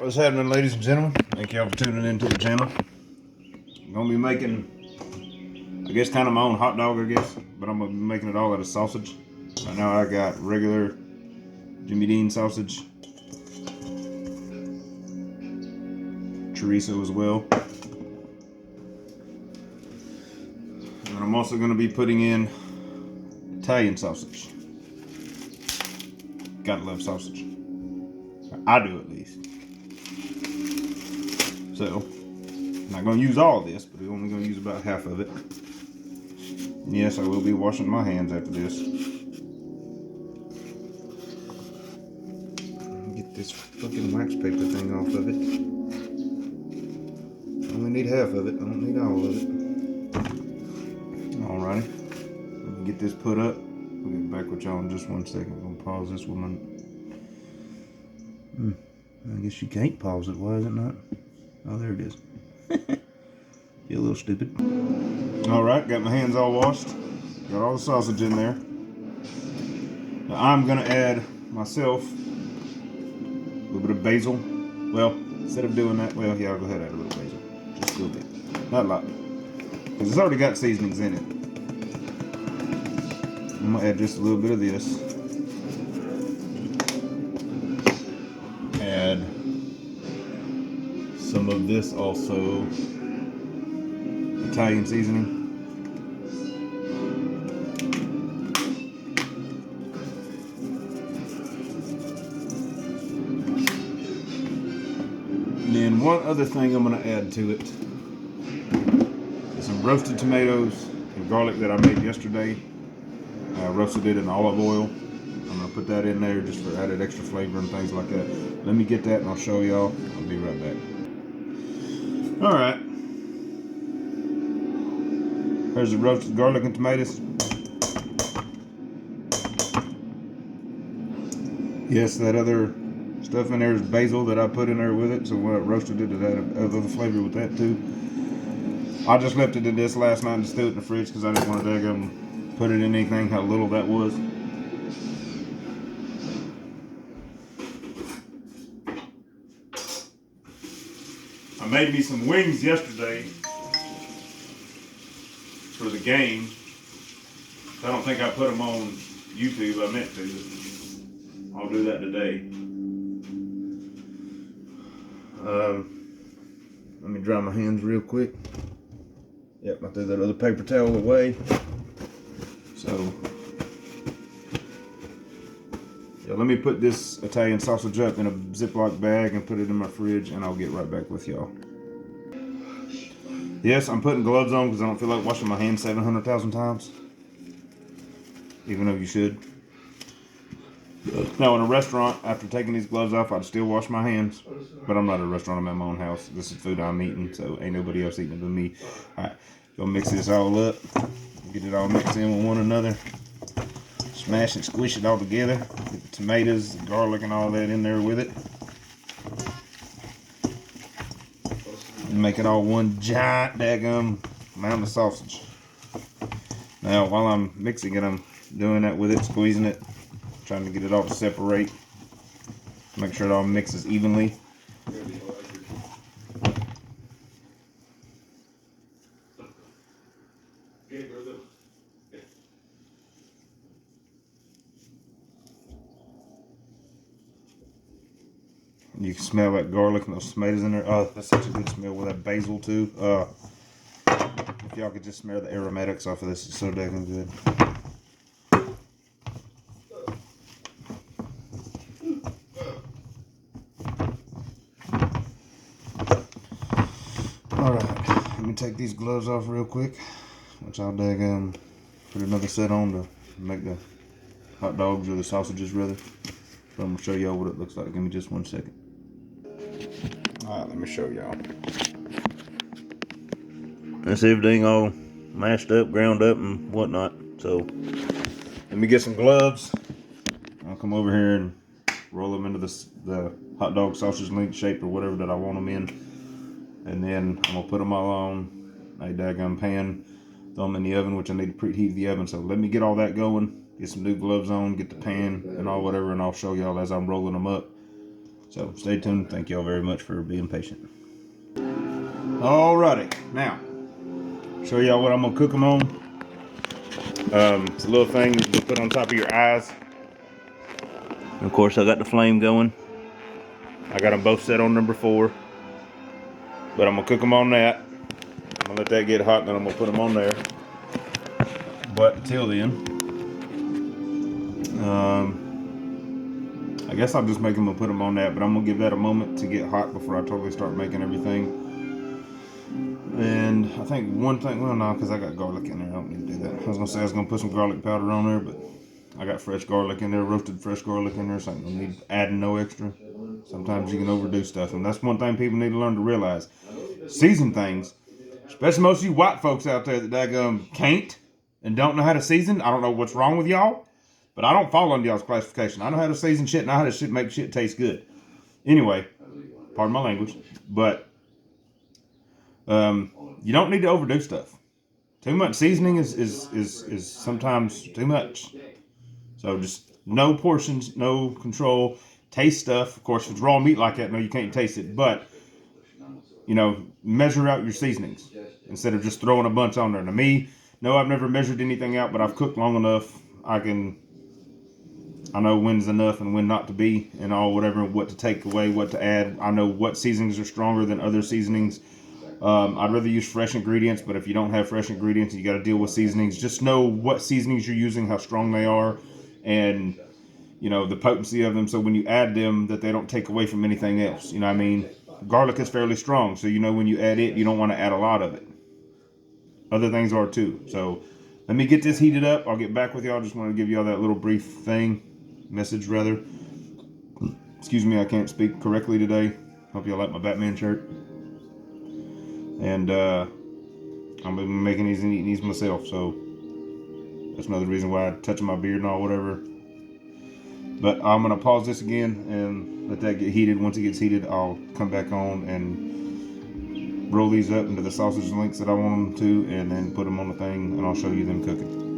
What's happening, ladies and gentlemen? Thank y'all for tuning into the channel. I'm gonna be making, I guess, kind of my own hot dog, I guess, but I'm gonna be making it all out of sausage. Right now I got regular Jimmy Dean sausage, chorizo as well, and I'm also gonna be putting in Italian sausage. Gotta love sausage. I do, at least. So, I'm not going to use all of this, but we're only going to use about half of it. And yes, I will be washing my hands after this. Get this fucking wax paper thing off of it. I only need half of it. I don't need all of it. Alrighty. Get this put up. We'll get back with y'all in just 1 second. I'm going to pause this one. I guess you can't pause it. Why is it not? Oh, there it is. You're a little stupid. Alright, got my hands all washed. Got all the sausage in there. Now I'm going to add myself a little bit of basil. Well, instead of doing that, well, yeah, I'll go ahead and add a little basil. Just a little bit. Not a lot. Because it's already got seasonings in it. I'm going to add just a little bit of this. Add some of this also. Italian seasoning. And then one other thing I'm going to add to it is some roasted tomatoes and garlic that I made yesterday. I roasted it in olive oil. I'm going to put that in there just for added extra flavor and things like that. Let me get that and I'll show y'all. I'll be right back. Alright. Here's the roasted garlic and tomatoes. Yes, that other stuff in there is basil that I put in there with it. So when I roasted it, it had other flavor with that too. I just left it in this last night and just threw it in the fridge because I didn't want to put it in anything, how little that was. I made me some wings yesterday for the game. I don't think I put them on YouTube. I meant to. I'll do that today. Let me dry my hands real quick. Yep, I threw that other paper towel away. So, yeah, let me put this Italian sausage up in a Ziploc bag and put it in my fridge, and I'll get right back with y'all. Yes, I'm putting gloves on because I don't feel like washing my hands 700,000 times. Even though you should. Now, in a restaurant, after taking these gloves off, I'd still wash my hands. But I'm not at a restaurant, I'm at my own house. This is food I'm eating, so ain't nobody else eating it but me. Alright, gonna mix this all up. Get it all mixed in with one another. Smash and squish it all together. Get the tomatoes, the garlic, and all that in there with it. And make it all one giant daggum mound of sausage. Now, while I'm mixing it, I'm doing that with it, squeezing it, trying to get it all to separate. Make sure it all mixes evenly. You can smell that garlic and those tomatoes in there. Oh, that's such a good smell with that basil too. If y'all could just smell the aromatics off of this, it's so damn good. Alright, let me take these gloves off real quick, which I'll put another set on to make the hot dogs, or the sausages rather. So I'm going to show y'all what it looks like. Give me just 1 second. Alright, let me show y'all. That's everything all mashed up, ground up, and whatnot. So, let me get some gloves. I'll come over here and roll them into the hot dog sausage link shape or whatever that I want them in. And then I'm going to put them all on a daggum pan. Throw them in the oven, which I need to preheat the oven. So let me get all that going. Get some new gloves on, get the pan and all whatever, and I'll show y'all as I'm rolling them up. So stay tuned. Thank y'all very much for being patient. Alrighty, now show y'all what I'm gonna cook them on. It's a little thing that you can put on top of your eyes. And of course, I got the flame going. I got them both set on number 4, but I'm gonna cook them on that. I'm gonna let that get hot, then I'm gonna put them on there. But until then, I guess I'll just make them and put them on that, but I'm gonna give that a moment to get hot before I totally start making everything. And I think one thing, well, no, because I got garlic in there. I don't need to do that. I was gonna say I was gonna put some garlic powder on there, but I got fresh garlic in there, roasted fresh garlic in there, so I don't need adding no extra. Sometimes you can overdo stuff, and that's one thing people need to learn to realize. Season things, especially most of you white folks out there that daggum can't and don't know how to season. I don't know what's wrong with y'all, but I don't fall under y'all's classification. I know how to season shit, and I know how to make shit taste good. Anyway, pardon my language, but you don't need to overdo stuff. Too much seasoning is sometimes too much. So just no portions, no control. Taste stuff. Of course, if it's raw meat like that, no, you can't taste it. But, you know, measure out your seasonings instead of just throwing a bunch on there. Now me, no, I've never measured anything out, but I've cooked long enough. I know when's enough and when not to be and all whatever, what to take away, what to add. I know what seasonings are stronger than other seasonings. I'd rather use fresh ingredients, but if you don't have fresh ingredients, you got to deal with seasonings. Just know what seasonings you're using, how strong they are, and you know the potency of them. So when you add them, that they don't take away from anything else. You know what I mean? Garlic is fairly strong, so you know when you add it, you don't want to add a lot of it. Other things are too. So let me get this heated up. I'll get back with y'all. Just want to give y'all that little brief message rather. Excuse me, I can't speak correctly today. Hope y'all like my Batman shirt. And I'm been making these and eating these myself, so that's another reason why I touch my beard and all whatever. But I'm gonna pause this again and let that get heated. Once it gets heated, I'll come back on and roll these up into the sausage links that I want them to, and then put them on the thing, and I'll show you them cooking.